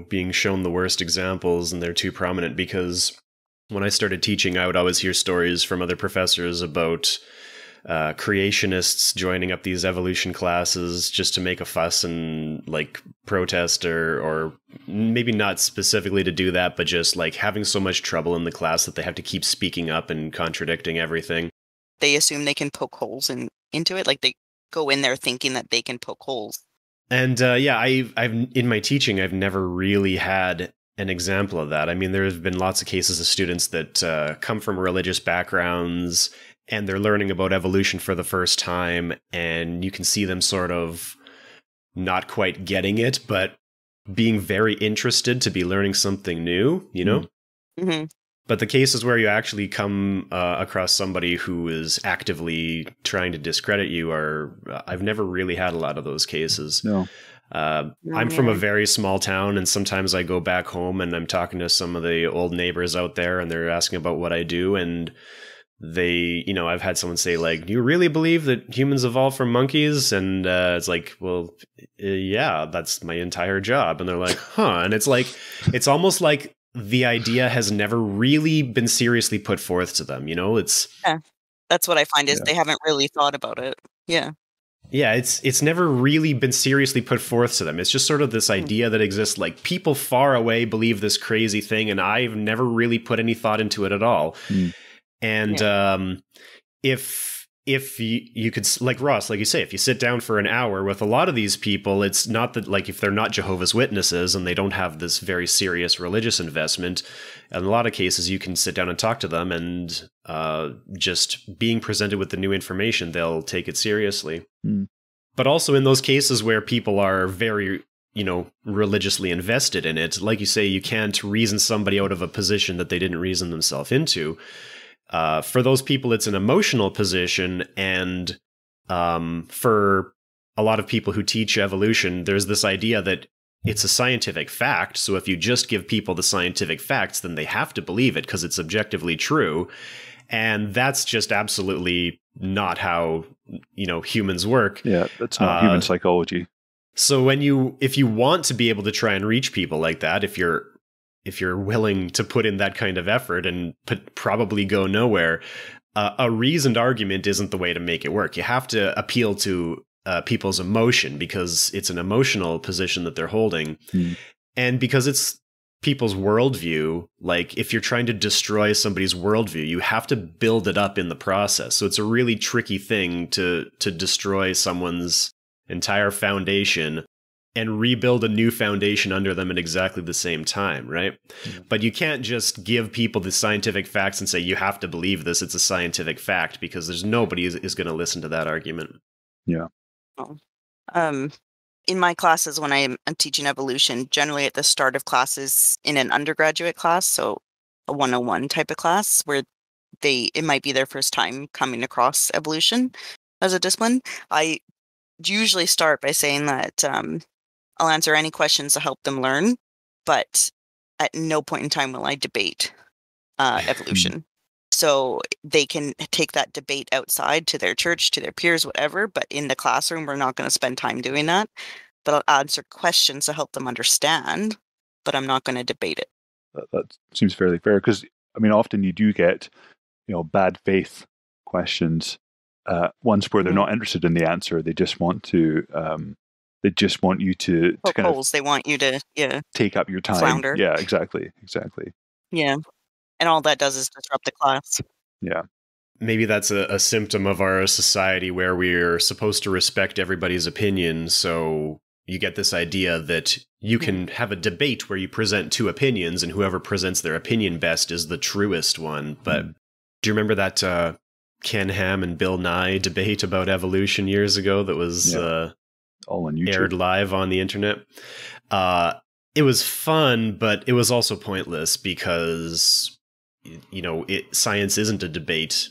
Speaker 1: being shown the worst examples and they're too prominent, because when I started teaching, I would always hear stories from other professors about creationists joining up these evolution classes just to make a fuss and like protest, or maybe not specifically to do that, but just like having so much trouble in the class that they have to keep speaking up and contradicting everything.
Speaker 2: They assume they can poke holes into it. Like they go in there thinking that they can poke holes.
Speaker 1: And I've in my teaching, I've never really had an example of that. I mean, there have been lots of cases of students that come from religious backgrounds and they're learning about evolution for the first time, and you can see them sort of not quite getting it, but being very interested to be learning something new,
Speaker 2: Mm-hmm.
Speaker 1: But the cases where you actually come across somebody who is actively trying to discredit you I've never really had a lot of those cases.
Speaker 3: No.
Speaker 1: I'm from a very small town, and sometimes I go back home and I'm talking to some of the old neighbors out there, and they're asking about what I do, and they, I've had someone say, like, do you really believe that humans evolved from monkeys? And it's like, well, yeah, that's my entire job. And they're like, huh. And it's like, it's almost like the idea has never really been seriously put forth to them.
Speaker 2: That's what I find is they haven't really thought about it. Yeah.
Speaker 1: Yeah, it's never really been seriously put forth to them. It's just sort of this idea that exists, like people far away believe this crazy thing, and I've never really put any thought into it at all. And if if you could, like Ross, like you say, if you sit down for an hour with a lot of these people, it's not that, like, if they're not Jehovah's Witnesses and they don't have this very serious religious investment, in a lot of cases you can sit down and talk to them, and just being presented with the new information, they'll take it seriously. But also in those cases where people are very, religiously invested in it, like you say, you can't reason somebody out of a position that they didn't reason themselves into. For those people, it's an emotional position, and for a lot of people who teach evolution, there's this idea that it's a scientific fact, so if you just give people the scientific facts, then they have to believe it because it's objectively true, and that's just absolutely not how, humans work.
Speaker 3: Yeah, that's not human psychology.
Speaker 1: So if you want to be able to try and reach people like that, if you're willing to put in that kind of effort and probably go nowhere, a reasoned argument isn't the way to make it work. You have to appeal to people's emotion because it's an emotional position that they're holding. And because it's people's worldview, like if you're trying to destroy somebody's worldview, you have to build it up in the process. So it's a really tricky thing to destroy someone's entire foundation and rebuild a new foundation under them at exactly the same time, right? But you can't just give people the scientific facts and say, you have to believe this, it's a scientific fact, because there's nobody is going to listen to that argument.
Speaker 3: Yeah.
Speaker 2: In my classes, when I'm teaching evolution, generally at the start of classes in an undergraduate class, so a 101 type of class, where it might be their first time coming across evolution as a discipline, I usually start by saying that I'll answer any questions to help them learn, but at no point in time will I debate evolution. So they can take that debate outside to their church, to their peers, whatever, but in the classroom, we're not going to spend time doing that. But I'll answer questions to help them understand, but I'm not going to debate it.
Speaker 3: That seems fairly fair, because, often you do get, bad faith questions, ones where they're not interested in the answer. They just want to... They just want you to kind of...
Speaker 2: They want you to,
Speaker 3: take up your time.
Speaker 2: Flounder.
Speaker 3: Yeah, exactly.
Speaker 2: Yeah. And all that does is disrupt the class.
Speaker 3: Yeah.
Speaker 1: Maybe that's a symptom of our society where we're supposed to respect everybody's opinion. So you get this idea that you can have a debate where you present two opinions, and whoever presents their opinion best is the truest one. But do you remember that Ken Ham and Bill Nye debate about evolution years ago that was...
Speaker 3: all on YouTube,
Speaker 1: aired live on the internet? It was fun, but it was also pointless because, science isn't a debate.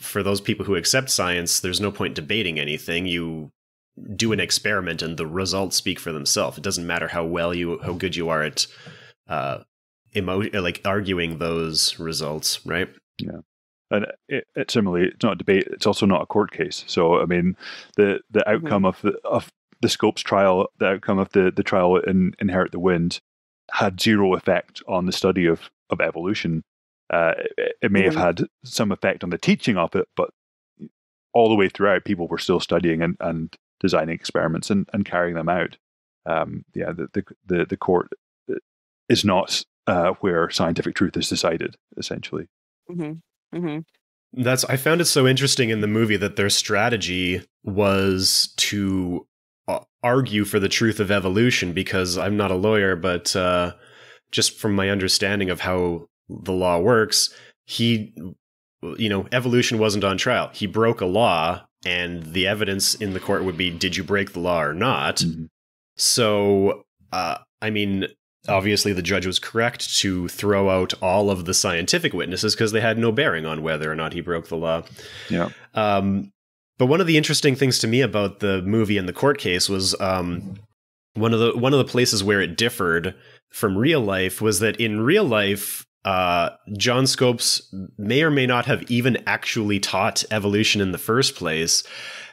Speaker 1: For those people who accept science, there's no point debating anything. You do an experiment and the results speak for themselves. It doesn't matter how good you are at arguing those results, right?
Speaker 3: Yeah. And similarly, it's not a debate. It's also not a court case. So, the outcome of the Scopes trial, the outcome of the trial in Inherit the Wind, had zero effect on the study of evolution. It may have had some effect on the teaching of it, but all the way throughout, people were still studying and designing experiments and carrying them out. The court is not where scientific truth is decided, essentially.
Speaker 1: I found it so interesting in the movie that their strategy was to argue for the truth of evolution, because I'm not a lawyer, but just from my understanding of how the law works, evolution wasn't on trial. He broke a law, and the evidence in the court would be, did you break the law or not? So, obviously the judge was correct to throw out all of the scientific witnesses because they had no bearing on whether or not he broke the law.
Speaker 3: Yeah.
Speaker 1: But one of the interesting things to me about the movie and the court case was one of the places where it differed from real life was that in real life, John Scopes may or may not have even actually taught evolution in the first place.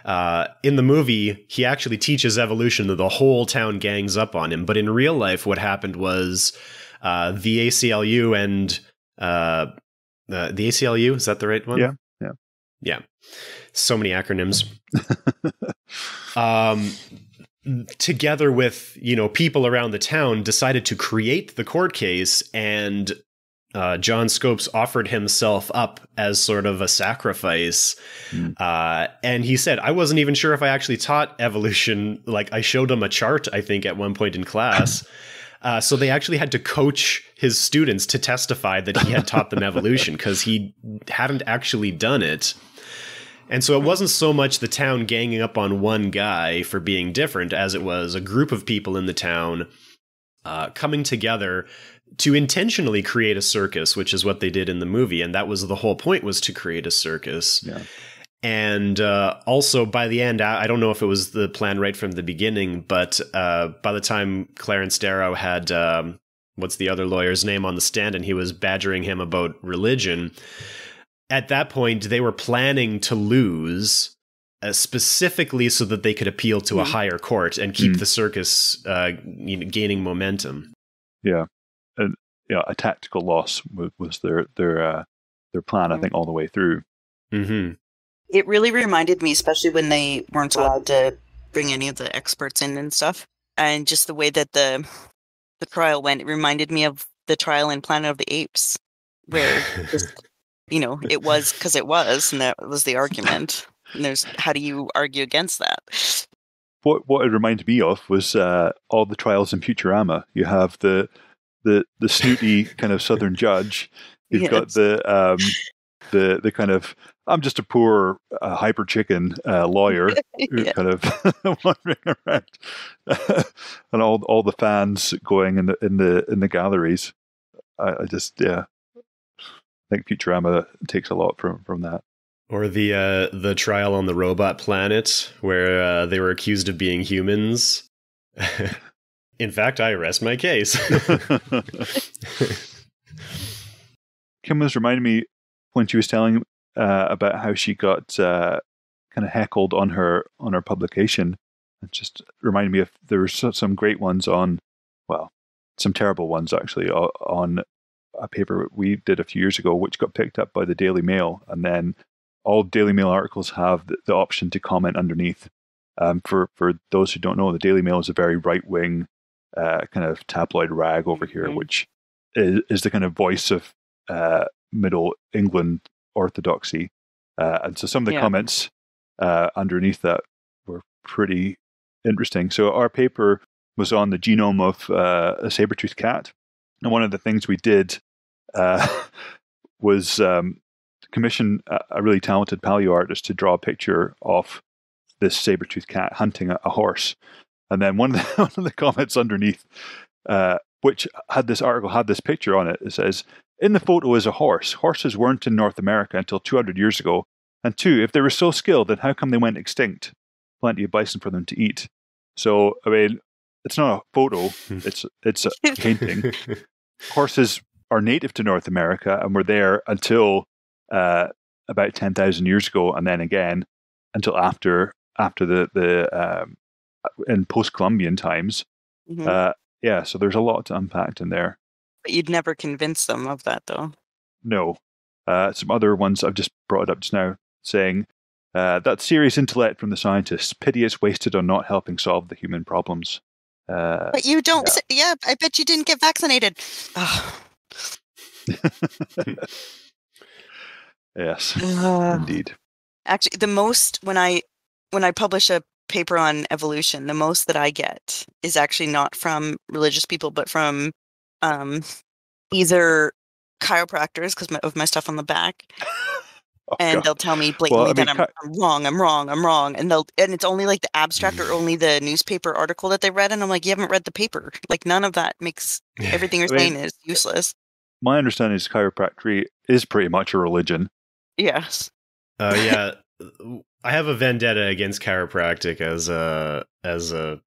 Speaker 1: In the movie, he actually teaches evolution that the whole town gangs up on him. But in real life, what happened was the ACLU and the ACLU, is that the right one? Yeah. So many acronyms. Together with, people around the town, decided to create the court case and John Scopes offered himself up as sort of a sacrifice. And he said, I wasn't even sure if I actually taught evolution. Like, I showed him a chart, I think, at one point in class. So they actually had to coach his students to testify that he had taught them evolution because he hadn't actually done it. And so it wasn't so much the town ganging up on one guy for being different as it was a group of people in the town coming together to intentionally create a circus, which is what they did in the movie. And that was the whole point, was to create a circus.
Speaker 3: Yeah.
Speaker 1: And also by the end, I don't know if it was the plan right from the beginning, but by the time Clarence Darrow had, what's the other lawyer's name, on the stand, and he was badgering him about religion, at that point, they were planning to lose specifically so that they could appeal to a higher court and keep the circus gaining momentum.
Speaker 3: Yeah. And a tactical loss was their plan, I think, all the way through.
Speaker 1: Mm-hmm.
Speaker 2: It really reminded me, especially when they weren't allowed to bring any of the experts in and stuff, and just the way that the trial went, it reminded me of the trial in Planet of the Apes, where just, it was because it was, and that was the argument. And there's, how do you argue against that?
Speaker 3: What it reminded me of was all the trials in Futurama. You have the snooty kind of Southern judge. You've got the kind of, I'm just a poor hyper chicken lawyer who kind of wandering around, and all the fans going in the galleries. I think Futurama takes a lot from that.
Speaker 1: Or the trial on the robot planet where they were accused of being humans. In fact, I rest my case.
Speaker 3: Kim was reminding me when she was telling about how she got kind of heckled on her publication. It just reminded me of, there were some great ones on, well, some terrible ones actually, on a paper we did a few years ago, which got picked up by the Daily Mail, and then all Daily Mail articles have the option to comment underneath. For those who don't know, the Daily Mail is a very right-wing kind of tabloid rag over here, which is the kind of voice of Middle England orthodoxy. And so some of the comments underneath that were pretty interesting. So our paper was on the genome of a saber-toothed cat. And one of the things we did was commission a really talented paleo artist to draw a picture of this saber-toothed cat hunting a horse. And then one of the comments underneath, which had this picture on it, it says, "In the photo is a horse. Horses weren't in North America until 200 years ago. And two, if they were so skilled, then how come they went extinct? Plenty of bison for them to eat." So, I mean, it's not a photo, it's a painting. Horses are native to North America and were there until about 10,000 years ago, and then again until after the in post-Columbian times. So there's a lot to unpack in there.
Speaker 2: But you'd never convince them of that, though.
Speaker 3: No. Some other ones I've just brought up just now, saying that serious intellect from the scientists, pity it's wasted on not helping solve the human problems.
Speaker 2: But you don't. I bet you didn't get vaccinated. Oh.
Speaker 3: Yes, indeed.
Speaker 2: Actually, the most when I publish a paper on evolution, the most that I get is actually not from religious people, but from either chiropractors, because of my stuff on the back. And they'll tell me blatantly that I'm wrong. And it's only like the abstract or only the newspaper article that they read. And I'm like, you haven't read the paper. Like, none of that makes everything you're saying is useless.
Speaker 3: My understanding is chiropractic is pretty much a religion.
Speaker 2: Yes.
Speaker 1: Yeah. I have a vendetta against chiropractic as a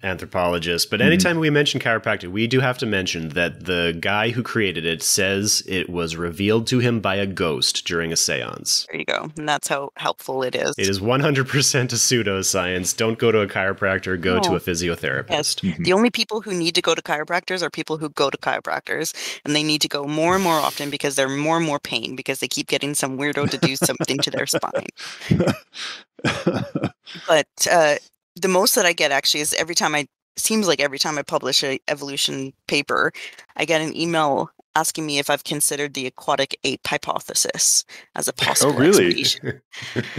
Speaker 1: anthropologist, but anytime we mention chiropractic, we do have to mention that the guy who created it says it was revealed to him by a ghost during a seance.
Speaker 2: There you go. And that's how helpful it is.
Speaker 1: It is 100% a pseudoscience. Don't go to a chiropractor, go to a physiotherapist.
Speaker 2: Yes. The only people who need to go to chiropractors are people who go to chiropractors, and they need to go more and more often because they're more and more pain because they keep getting some weirdo to do something to their spine. But the most that I get actually is every time I publish a evolution paper, I get an email asking me if I've considered the aquatic ape hypothesis as a possible
Speaker 3: Oh, really?
Speaker 2: explanation.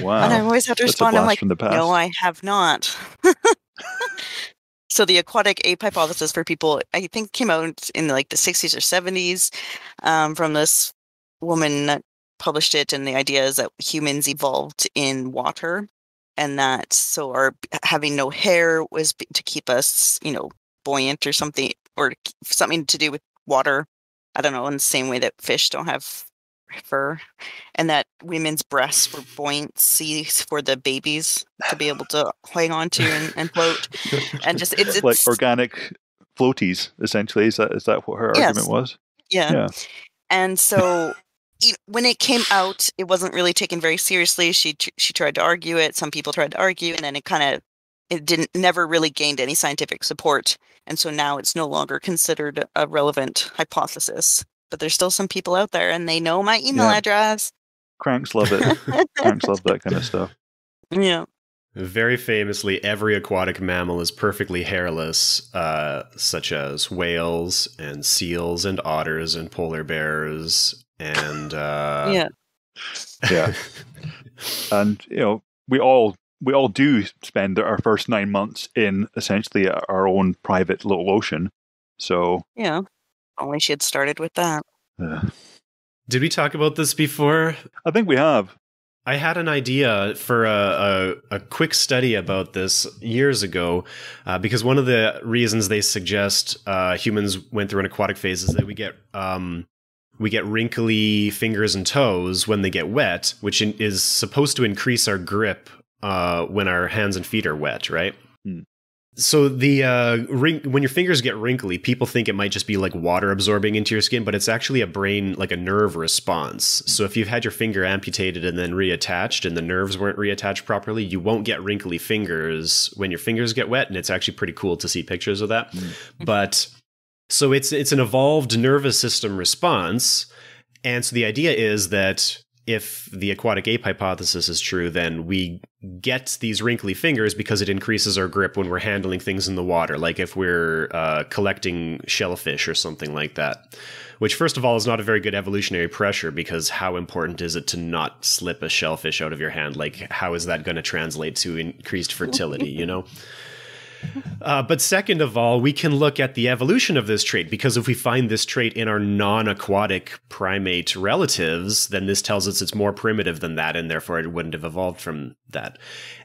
Speaker 3: Wow.
Speaker 2: And I always have to
Speaker 3: That's a
Speaker 2: respond, I'm
Speaker 3: blast
Speaker 2: like,
Speaker 3: from the past.
Speaker 2: no, I have not. So the aquatic ape hypothesis for people, I think, came out in like the 60s or 70s from this woman that published it. And the idea is that humans evolved in water, and that so our having no hair was to keep us, buoyant or something, or something to do with water. I don't know, in the same way that fish don't have fur, and that women's breasts were buoyancy for the babies to be able to hang on to and float, and just it's
Speaker 3: like organic floaties, essentially. Is that what her argument was?
Speaker 2: Yeah. And so when it came out, it wasn't really taken very seriously. She tried to argue it. Some people tried to argue, and then it never really gained any scientific support. And so now it's no longer considered a relevant hypothesis. But there's still some people out there, and they know my email address.
Speaker 3: Cranks love it. Cranks love that kind of stuff.
Speaker 2: Yeah.
Speaker 1: Very famously, every aquatic mammal is perfectly hairless, such as whales and seals and otters and polar bears and
Speaker 3: yeah. And we all do spend our first 9 months in essentially our own private little ocean. So
Speaker 2: yeah. Only she had started with that.
Speaker 1: Did we talk about this before?
Speaker 3: I think we have.
Speaker 1: I had an idea for a quick study about this years ago, because one of the reasons they suggest humans went through an aquatic phase is that we get wrinkly fingers and toes when they get wet, which is supposed to increase our grip when our hands and feet are wet, right? So the when your fingers get wrinkly, people think it might just be like water absorbing into your skin, but it's actually a brain, like a nerve response. So if you've had your finger amputated and then reattached and the nerves weren't reattached properly, you won't get wrinkly fingers when your fingers get wet, and it's actually pretty cool to see pictures of that. But so it's an evolved nervous system response, and so the idea is that if the aquatic ape hypothesis is true, then we get these wrinkly fingers because it increases our grip when we're handling things in the water, like if we're collecting shellfish or something like that. Which, first of all, is not a very good evolutionary pressure, because how important is it to not slip a shellfish out of your hand? Like, how is that going to translate to increased fertility, But second of all, we can look at the evolution of this trait, because if we find this trait in our non-aquatic primate relatives, then this tells us it's more primitive than that, and therefore it wouldn't have evolved from that.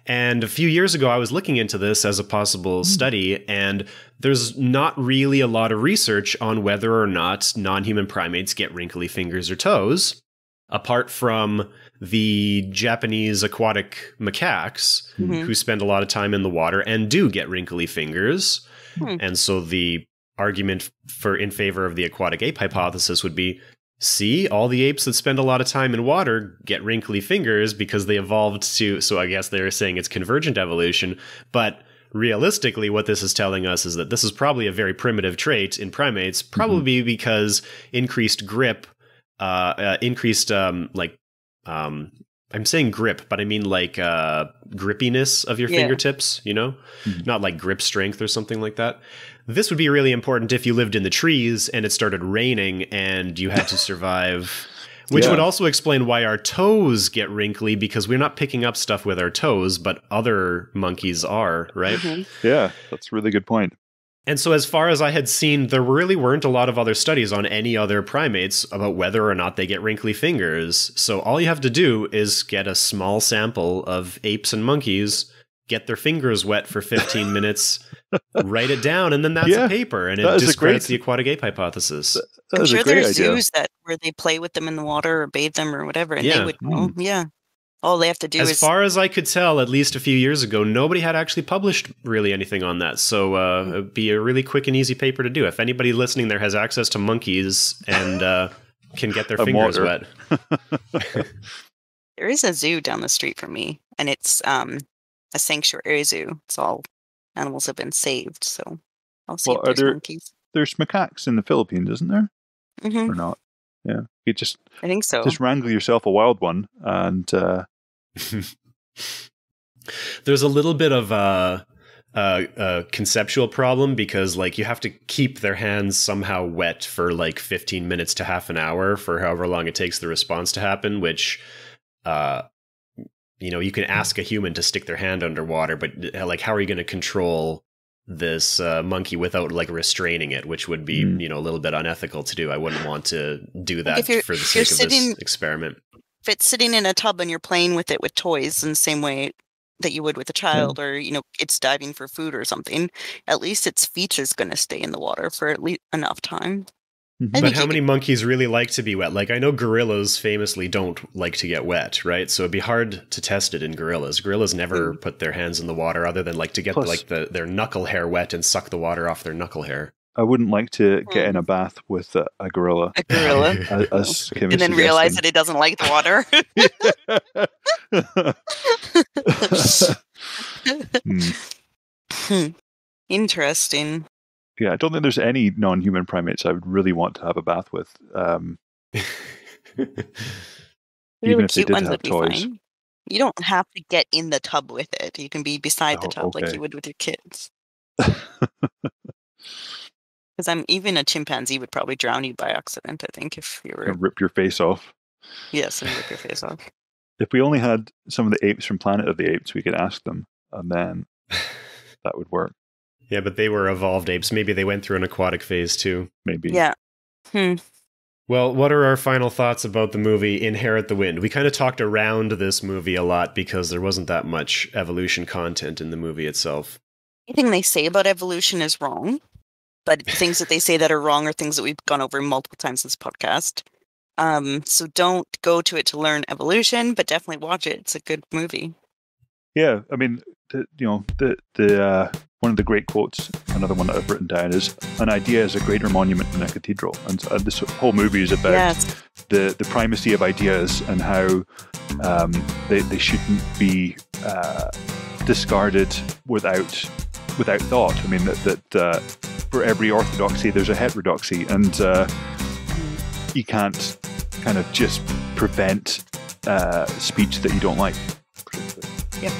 Speaker 1: And a few years ago, I was looking into this as a possible study, and there's not really a lot of research on whether or not non-human primates get wrinkly fingers or toes, apart from the Japanese aquatic macaques who spend a lot of time in the water and do get wrinkly fingers. And so the argument in favor of the aquatic ape hypothesis would be, see, all the apes that spend a lot of time in water get wrinkly fingers because they evolved to, so I guess they're saying it's convergent evolution, but realistically, what this is telling us is that this is probably a very primitive trait in primates, probably because increased grip, I'm saying grip, but I mean like grippiness of your fingertips, not like grip strength or something like that. This would be really important if you lived in the trees and it started raining and you had to survive, which would also explain why our toes get wrinkly, because we're not picking up stuff with our toes, but other monkeys are, right?
Speaker 3: Yeah, that's a really good point.
Speaker 1: And so as far as I had seen, there really weren't a lot of other studies on any other primates about whether or not they get wrinkly fingers. So all you have to do is get a small sample of apes and monkeys, get their fingers wet for 15 minutes, write it down, and then that's a paper, and it discredits the aquatic ape hypothesis.
Speaker 2: I'm sure there's zoos where they play with them in the water or bathe them or whatever, and they would know. All they have to do
Speaker 1: as far as I could tell, at least a few years ago, nobody had actually published really anything on that. So it'd be a really quick and easy paper to do. If anybody listening there has access to monkeys and can get their fingers wet.
Speaker 2: There is a zoo down the street from me, and it's a sanctuary zoo. It's all animals have been saved, so I'll see if there's monkeys.
Speaker 3: There's macaques in the Philippines, isn't there? Or not? Yeah. You
Speaker 2: I think so.
Speaker 3: Just wrangle yourself a wild one and...
Speaker 1: There's a little bit of a conceptual problem because like you have to keep their hands somehow wet for like 15 minutes to half an hour for however long it takes the response to happen, which you can ask a human to stick their hand underwater, but like how are you going to control this monkey without like restraining it, which would be a little bit unethical to do. I wouldn't want to do that for the sake of this experiment.
Speaker 2: If it's sitting in a tub and you're playing with it with toys in the same way that you would with a child, or it's diving for food or something, at least its feet is going to stay in the water for at least enough time.
Speaker 1: But how many monkeys really like to be wet? Like, I know gorillas famously don't like to get wet, right? So it'd be hard to test it in gorillas. Gorillas never put their hands in the water other than like to get their knuckle hair wet and suck the water off their knuckle hair.
Speaker 3: I wouldn't like to get in a bath with a gorilla.
Speaker 2: A gorilla?
Speaker 3: As Kim
Speaker 2: and then realize that it doesn't like the water. Interesting.
Speaker 3: Yeah, I don't think there's any non-human primates I would really want to have a bath with. Even if they did have toys.
Speaker 2: Fine. You don't have to get in the tub with it. You can be beside the tub like you would with your kids. Because even a chimpanzee would probably drown you by accident, I think, if you were...
Speaker 3: And rip your face off.
Speaker 2: Yes, and rip your face off.
Speaker 3: If we only had some of the apes from Planet of the Apes, we could ask them, and then that would work.
Speaker 1: Yeah, but they were evolved apes. Maybe they went through an aquatic phase too.
Speaker 3: Maybe.
Speaker 2: Yeah.
Speaker 1: Well, what are our final thoughts about the movie Inherit the Wind? We kind of talked around this movie a lot because there wasn't that much evolution content in the movie itself.
Speaker 2: Anything they say about evolution is wrong, but things that they say that are wrong are things that we've gone over multiple times in this podcast. So don't go to it to learn evolution, but definitely watch it. It's a good movie.
Speaker 3: Yeah, I mean, the one of the great quotes, another one that I've written down, is an idea is a greater monument than a cathedral. And this whole movie is about the primacy of ideas and how they shouldn't be discarded without thought. I mean, that for every orthodoxy, there's a heterodoxy, and you can't kind of just prevent speech that you don't like.
Speaker 2: Yep.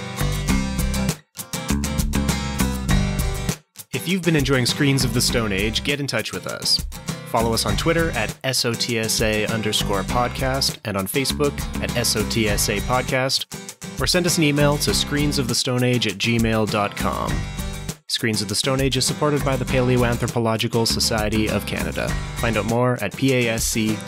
Speaker 1: If you've been enjoying Screens of the Stone Age, get in touch with us. Follow us on Twitter at SOTSA_podcast and on Facebook at SOTSA podcast, or send us an email to screensofthestoneage@gmail.com. Screens of the Stone Age is supported by the Paleoanthropological Society of Canada. Find out more at pasc-scpa.ca.